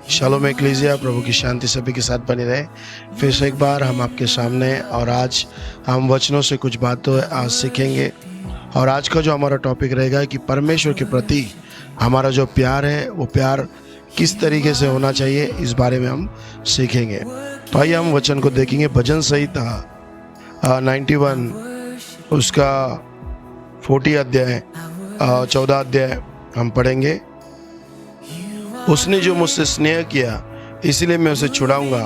Shalom एक्लीसिया, प्रभु की शांति सभी के साथ बनी रहे। फिर से एक बार हम आपके सामने और आज हम वचनों से कुछ बातें आज सीखेंगे। और आज का जो हमारा टॉपिक रहेगा कि परमेश्वर के प्रति हमारा जो प्यार है वो प्यार किस तरीके से होना चाहिए, इस बारे में हम सीखेंगे। तो आइए हम वचन को देखेंगे। भजन संहिता 91 उसका 40 अध्याय 14 अध्याय हम पढ़ेंगे। उसने जो मुझसे स्नेह किया इसलिए मैं उसे छुड़ाऊंगा,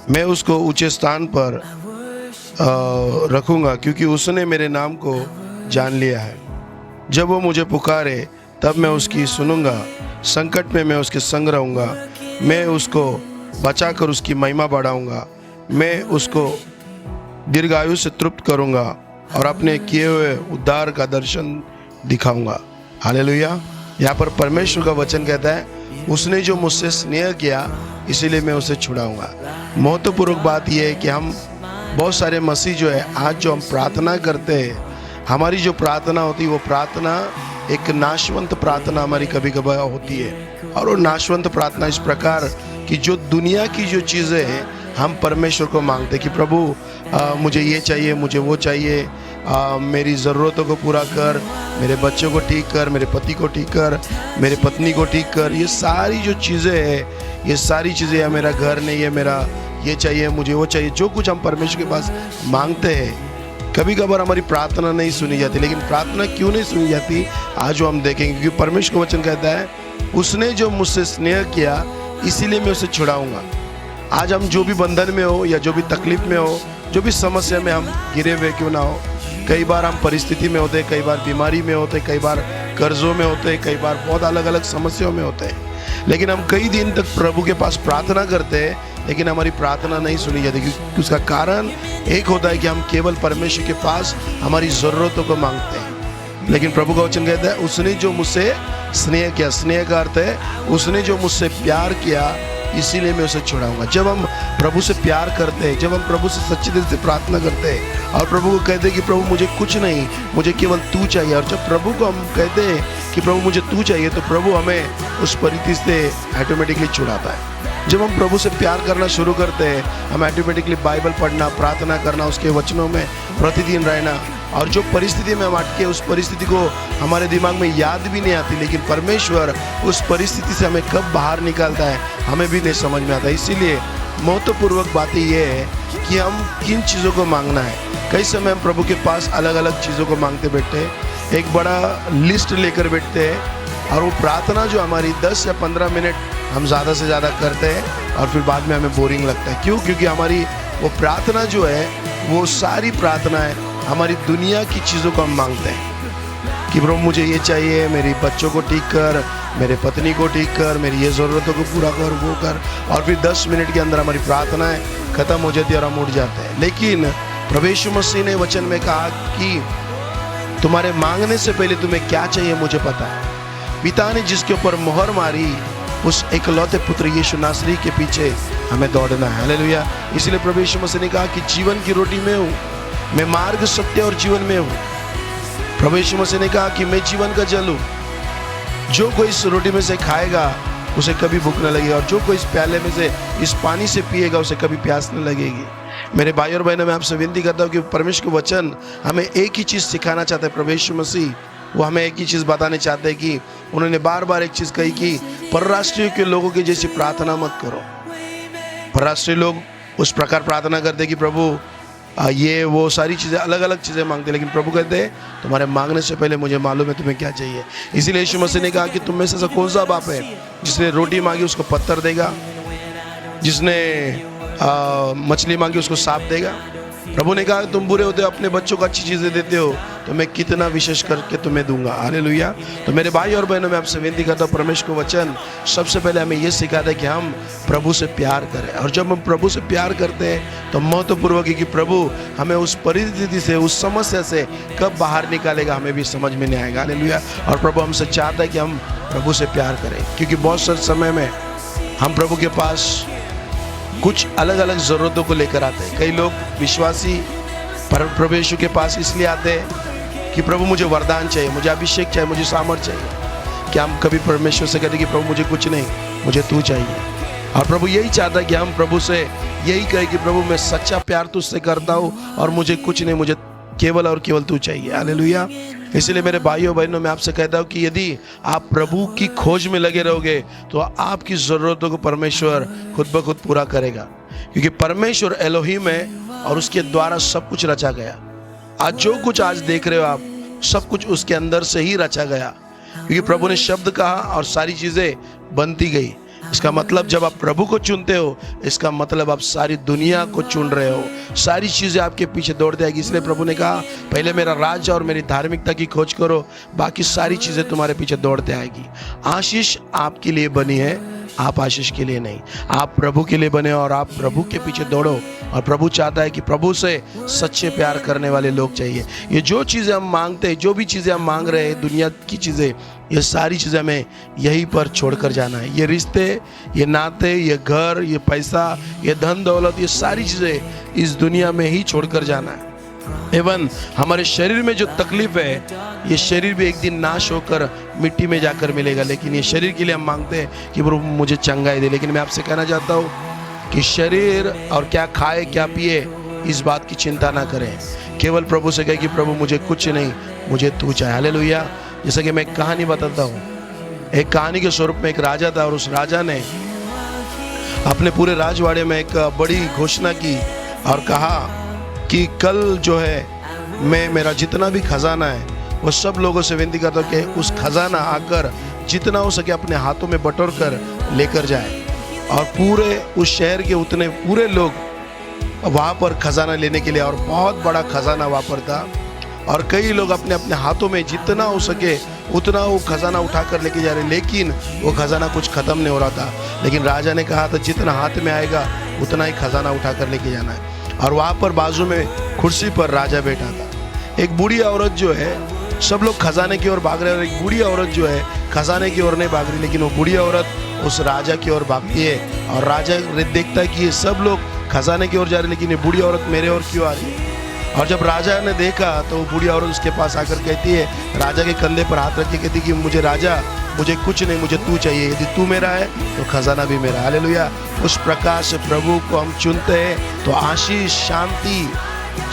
मैं उसको ऊंचे स्थान पर रखूंगा, क्योंकि उसने मेरे नाम को जान लिया है। जब वो मुझे पुकारे तब मैं उसकी सुनूंगा, संकट में मैं उसके संग रहूंगा, मैं उसको बचाकर उसकी महिमा बढ़ाऊंगा, मैं उसको दीर्घायु से तृप्त करूंगा और अपने किए हुए उद्धार का दर्शन दिखाऊंगा। हालेलुया। यहाँ पर परमेश्वर का वचन कहता है उसने जो मुझसे स्नेह किया इसीलिए मैं उसे छुड़ाऊंगा। महत्वपूर्ण बात यह है कि हम बहुत सारे मसीह जो है आज जो हम प्रार्थना करते हैं, हमारी जो प्रार्थना होती है वो प्रार्थना एक नाशवंत प्रार्थना हमारी कभी कभी होती है। और वो नाशवंत प्रार्थना इस प्रकार कि जो दुनिया की जो चीज़ें हैं हम परमेश्वर को मांगते कि प्रभु मुझे ये चाहिए, मुझे वो चाहिए, मेरी ज़रूरतों को पूरा कर, मेरे बच्चों को ठीक कर, मेरे पति को ठीक कर, मेरे पत्नी को ठीक कर। ये सारी जो चीज़ें हैं, ये सारी चीज़ें है, मेरा घर नहीं है, मेरा ये चाहिए, मुझे वो चाहिए, जो कुछ हम परमेश्वर के पास मांगते हैं, कभी कभार हमारी प्रार्थना नहीं सुनी जाती। लेकिन प्रार्थना क्यों नहीं सुनी जाती आज वो हम देखेंगे, क्योंकि परमेश्वर का वचन कहता है उसने जो मुझसे स्नेह किया इसीलिए मैं उसे छुड़ाऊंगा। आज हम जो भी बंधन में हो या जो भी तकलीफ में हो, जो भी समस्या में हम गिरे हुए क्यों ना हो, कई बार हम परिस्थिति में होते, कई बार बीमारी में होते, कई बार कर्जों में होते, कई बार बहुत अलग अलग समस्याओं में होते हैं, लेकिन हम कई दिन तक प्रभु के पास प्रार्थना करते हैं लेकिन हमारी प्रार्थना नहीं सुनी जाती। क्योंकि उसका कारण एक होता है कि हम केवल परमेश्वर के पास हमारी ज़रूरतों को मांगते हैं। लेकिन प्रभु का वचन कहता है उसने जो मुझसे स्नेह किया, स्नेह का अर्थ है उसने जो मुझसे प्यार किया इसीलिए मैं उसे छुड़ाऊंगा। जब हम प्रभु से प्यार करते हैं, जब हम प्रभु से सच्चे दिल से प्रार्थना करते हैं और प्रभु को कहते हैं कि प्रभु मुझे कुछ नहीं, मुझे केवल तू चाहिए, और जब प्रभु को हम कहते हैं कि प्रभु मुझे तू चाहिए, तो प्रभु हमें उस परिस्थिति से ऑटोमेटिकली छुड़ाता है। जब हम प्रभु से प्यार करना शुरू करते हैं, हम ऑटोमेटिकली बाइबल पढ़ना, प्रार्थना करना, उसके वचनों में प्रतिदिन रहना, और जो परिस्थिति में हम अटके उस परिस्थिति को हमारे दिमाग में याद भी नहीं आती, लेकिन परमेश्वर उस परिस्थिति से हमें कब बाहर निकालता है हमें भी नहीं समझ में आता। इसीलिए महत्वपूर्वक बात यह है कि हम किन चीज़ों को मांगना है। कई समय हम प्रभु के पास अलग अलग चीज़ों को मांगते बैठते हैं, एक बड़ा लिस्ट लेकर बैठते हैं, और वो प्रार्थना जो हमारी 10 या 15 मिनट हम ज़्यादा से ज़्यादा करते हैं और फिर बाद में हमें बोरिंग लगता है। क्यों? क्योंकि हमारी वो प्रार्थना जो है वो सारी प्रार्थनाएं हमारी दुनिया की चीज़ों को हम मांगते हैं कि प्रभु मुझे ये चाहिए, मेरे बच्चों को ठीक कर, मेरे पत्नी को ठीक कर, मेरी ये ज़रूरतों को पूरा कर, वो कर, और फिर 10 मिनट के अंदर हमारी प्रार्थनाएं खत्म हो जाती है और हम उठ जाते हैं। लेकिन प्रभु यीशु मसीह ने वचन में कहा कि तुम्हारे मांगने से पहले तुम्हें क्या चाहिए मुझे पता है। पिता ने जिसके ऊपर मोहर मारी उस एकलौते पुत्र यीशु नासरी के पीछे हमें दौड़ना है। हालेलुया। इसलिए प्रभु यीशु मसीह ने कहा कि जीवन की रोटी मैं हूँ, मैं मार्ग, सत्य और जीवन में हूँ। प्रभु यीशु मसीह ने कहा कि मैं जीवन का जल हूँ, जो कोई इस रोटी में से खाएगा उसे कभी भूख न लगेगी, और जो कोई इस प्याले में से इस पानी से पिएगा उसे कभी प्यास न लगेगी। मेरे भाई और बहनों, मैं आपसे विनती करता हूँ कि परमेश्वर का वचन हमें एक ही चीज़ सिखाना चाहता है। प्रभु यीशु मसीह वो हमें एक ही चीज़ बताने चाहते हैं कि उन्होंने बार बार एक चीज़ कही कि परराष्ट्रीय के लोगों की जैसी प्रार्थना मत करो। परराष्ट्रीय लोग उस प्रकार प्रार्थना करते कि प्रभु ये वो सारी चीज़ें, अलग अलग चीज़ें मांगते, लेकिन प्रभु कहते हैं तुम्हारे मांगने से पहले मुझे मालूम है तुम्हें क्या चाहिए। इसीलिए यीशु मसीह ने कहा कि तुम में से ऐसा कौन सा बाप है जिसने रोटी मांगी उसको पत्थर देगा, जिसने मछली मांगी उसको सांप देगा। प्रभु ने कहा तुम बुरे होते हो, अपने बच्चों को अच्छी चीज़ें देते हो, तो मैं कितना विशेष करके तुम्हें दूंगा। हालेलुया। तो मेरे भाई और बहनों, मैं आपसे विनती करता हूँ, परमेश्वर का वचन सबसे पहले हमें ये सिखाता है कि हम प्रभु से प्यार करें, और जब हम प्रभु से प्यार करते हैं तो महत्वपूर्वक है कि प्रभु हमें उस परिस्थिति से, उस समस्या से कब बाहर निकालेगा हमें भी समझ में नहीं आएगा। हालेलुया। और प्रभु हमसे चाहता है कि हम प्रभु से प्यार करें, क्योंकि बहुत सारे समय में हम प्रभु के पास कुछ अलग अलग ज़रूरतों को लेकर आते हैं। कई लोग विश्वासी प्रभु यीशु के पास इसलिए आते हैं कि प्रभु मुझे वरदान चाहिए, मुझे अभिषेक चाहिए, मुझे सामर्थ चाहिए। क्या हम कभी परमेश्वर से कहते कि प्रभु मुझे कुछ नहीं, मुझे तू चाहिए। और प्रभु यही चाहता है कि हम प्रभु से यही कहें कि प्रभु मैं सच्चा प्यार तुझसे करता हूँ और मुझे कुछ नहीं, मुझे केवल और केवल तू चाहिए। हालेलुया। इसलिए मेरे भाइयों बहनों, मैं आपसे कहता हूँ कि यदि आप प्रभु की खोज में लगे रहोगे तो आपकी ज़रूरतों को परमेश्वर खुद ब खुद पूरा करेगा, क्योंकि परमेश्वर एलोहीम है और उसके द्वारा सब कुछ रचा गया। आज जो कुछ आज देख रहे हो आप, सब कुछ उसके अंदर से ही रचा गया, क्योंकि प्रभु ने शब्द कहा और सारी चीज़ें बनती गई। इसका मतलब जब आप प्रभु को चुनते हो, इसका मतलब आप सारी दुनिया को चुन रहे हो, सारी चीज़ें आपके पीछे दौड़ जाएगी। इसलिए प्रभु ने कहा पहले मेरा राज्य और मेरी धार्मिकता की खोज करो, बाकी सारी चीज़ें तुम्हारे पीछे दौड़ते आएगी। आशीष आपके लिए बनी है, आप आशीष के लिए नहीं, आप प्रभु के लिए बने और आप प्रभु के पीछे दौड़ो। और प्रभु चाहता है कि प्रभु से सच्चे प्यार करने वाले लोग चाहिए। ये जो चीज़ें हम मांगते हैं, जो भी चीज़ें हम मांग रहे हैं, दुनिया की चीज़ें, ये सारी चीज़ें हमें यहीं पर छोड़कर जाना है। ये रिश्ते, ये नाते, ये घर, ये पैसा, ये धन दौलत, ये सारी चीज़ें इस दुनिया में ही छोड़कर जाना है। एवं हमारे शरीर में जो तकलीफ है, ये शरीर भी एक दिन नाश होकर मिट्टी में जाकर मिलेगा, लेकिन ये शरीर के लिए हम मांगते हैं कि प्रभु मुझे चंगाई दे। लेकिन मैं आपसे कहना चाहता हूँ कि शरीर और क्या खाए क्या पिए इस बात की चिंता ना करें, केवल प्रभु से कहें कि प्रभु मुझे कुछ नहीं, मुझे तू चाहिए। हालेलुया। जैसे कि मैं एक कहानी बताता हूँ। एक कहानी के स्वरूप में एक राजा था और उस राजा ने अपने पूरे राजवाड़े में एक बड़ी घोषणा की और कहा कि कल जो है मैं मेरा जितना भी खजाना है वो सब लोगों से विनती करता हूँ कि उस खजाना आकर जितना हो सके अपने हाथों में बटोर कर लेकर जाए। और पूरे उस शहर के उतने पूरे लोग वहाँ पर खजाना लेने के लिए, और बहुत बड़ा खजाना वहाँ पर था, और कई लोग अपने अपने हाथों में जितना हो सके उतना वो खजाना उठा कर लेके जा रहे, लेकिन वो खजाना कुछ ख़त्म नहीं हो रहा था। लेकिन राजा ने कहा था जितना हाथ में आएगा उतना ही खजाना उठा कर लेके जाना है। और वहाँ पर बाजू में कुर्सी पर राजा बैठा था। एक बूढ़ी औरत जो है, सब लोग खजाने की ओर भाग रहे हैं और एक बूढ़ी औरत जो है खजाने की ओर नहीं भाग रही, लेकिन वो बूढ़ी औरत उस राजा की ओर भागती है। और राजा देखता है कि ये सब लोग खजाने की ओर जा रहे, लेकिन ये बूढ़ी औरत मेरे ओर क्यों आ रही है। और जब राजा ने देखा तो वो बूढ़ी औरत उसके पास आकर कहती है, राजा के कंधे पर हाथ रख के कहती कि मुझे राजा, मुझे कुछ नहीं, मुझे तू चाहिए। यदि तू मेरा है तो खजाना भी मेरा। हालेलुया। उस प्रकार से प्रभु को हम चुनते हैं तो आशीष, शांति,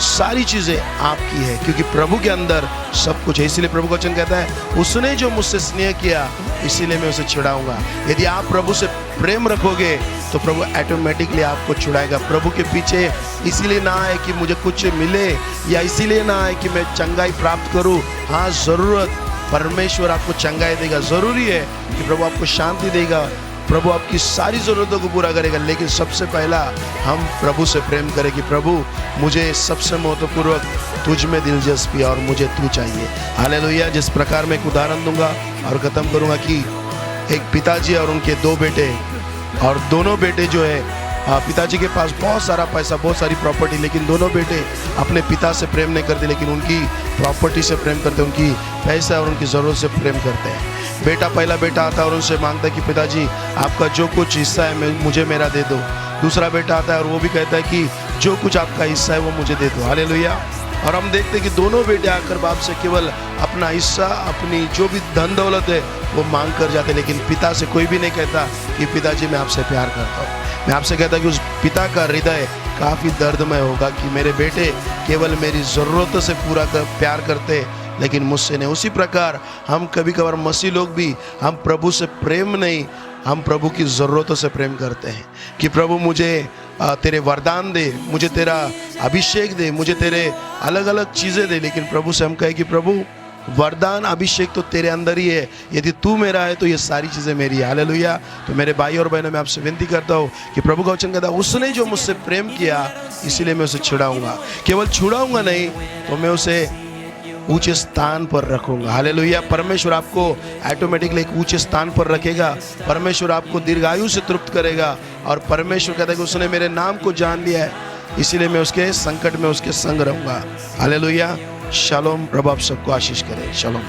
सारी चीज़ें आपकी है, क्योंकि प्रभु के अंदर सब कुछ है। इसीलिए प्रभु का वचन कहता है उसने जो मुझसे स्नेह किया इसीलिए मैं उसे छुड़ाऊंगा। यदि आप प्रभु से प्रेम रखोगे तो प्रभु ऑटोमेटिकली आपको छुड़ाएगा। प्रभु के पीछे इसीलिए ना आए कि मुझे कुछ मिले, या इसीलिए ना आए कि मैं चंगाई प्राप्त करूं। हाँ, ज़रूरत परमेश्वर आपको चंगाई देगा, ज़रूरी है कि प्रभु आपको शांति देगा, प्रभु आपकी सारी ज़रूरतों को पूरा करेगा। लेकिन सबसे पहला हम प्रभु से प्रेम करें कि प्रभु मुझे सबसे महत्वपूर्वक तुझ में दिलचस्पी और मुझे तू चाहिए। हालेलुया। जिस प्रकार मैं एक उदाहरण दूंगा और ख़त्म करूंगा कि एक पिताजी और उनके दो बेटे, और दोनों बेटे जो है पिताजी के पास बहुत सारा पैसा, बहुत सारी प्रॉपर्टी, लेकिन दोनों बेटे अपने पिता से प्रेम नहीं करते, लेकिन उनकी प्रॉपर्टी से प्रेम करते, उनकी पैसा और उनकी ज़रूरत से प्रेम करते हैं। पहला बेटा आता है और उनसे मांगता है कि पिताजी आपका जो कुछ हिस्सा है मुझे मेरा दे दो। दूसरा बेटा आता है और वो भी कहता है कि जो कुछ आपका हिस्सा है वो मुझे दे दो। हालेलुया। और हम देखते हैं कि दोनों बेटे आकर बाप से केवल अपना हिस्सा, अपनी जो भी धन दौलत है वो मांग कर जाते, लेकिन पिता से कोई भी नहीं कहता कि पिताजी मैं आपसे प्यार करता हूँ। मैं आपसे कहता कि उस पिता का हृदय काफ़ी दर्दमय होगा कि मेरे बेटे केवल मेरी ज़रूरतों से पूरा प्यार करते, लेकिन मुझसे नहीं। उसी प्रकार हम कभी कभार मसीह लोग भी, हम प्रभु से प्रेम नहीं, हम प्रभु की ज़रूरतों से प्रेम करते हैं कि प्रभु मुझे तेरे वरदान दे, मुझे तेरा अभिषेक दे, मुझे तेरे अलग अलग चीज़ें दे। लेकिन प्रभु से हम कहें कि प्रभु वरदान, अभिषेक तो तेरे अंदर ही है, यदि तू मेरा है तो ये सारी चीज़ें मेरी है। हालेलुया। तो मेरे भाई और बहनों, मैं आपसे विनती करता हूँ कि प्रभु का वचन कहता है उसने जो मुझसे प्रेम किया इसीलिए मैं उसे छुड़ाऊंगा। केवल छुड़ाऊंगा नहीं तो मैं उसे ऊंचे स्थान पर रखूंगा। हालेलुया। परमेश्वर आपको ऑटोमेटिकली एक ऊंचे स्थान पर रखेगा। परमेश्वर आपको दीर्घायु से तृप्त करेगा। और परमेश्वर कहता है कि उसने मेरे नाम को जान लिया है, इसीलिए मैं उसके संकट में उसके संग रहूंगा। हालेलुया। शालोम। प्रभु आप सबको आशीष करे। शालोम।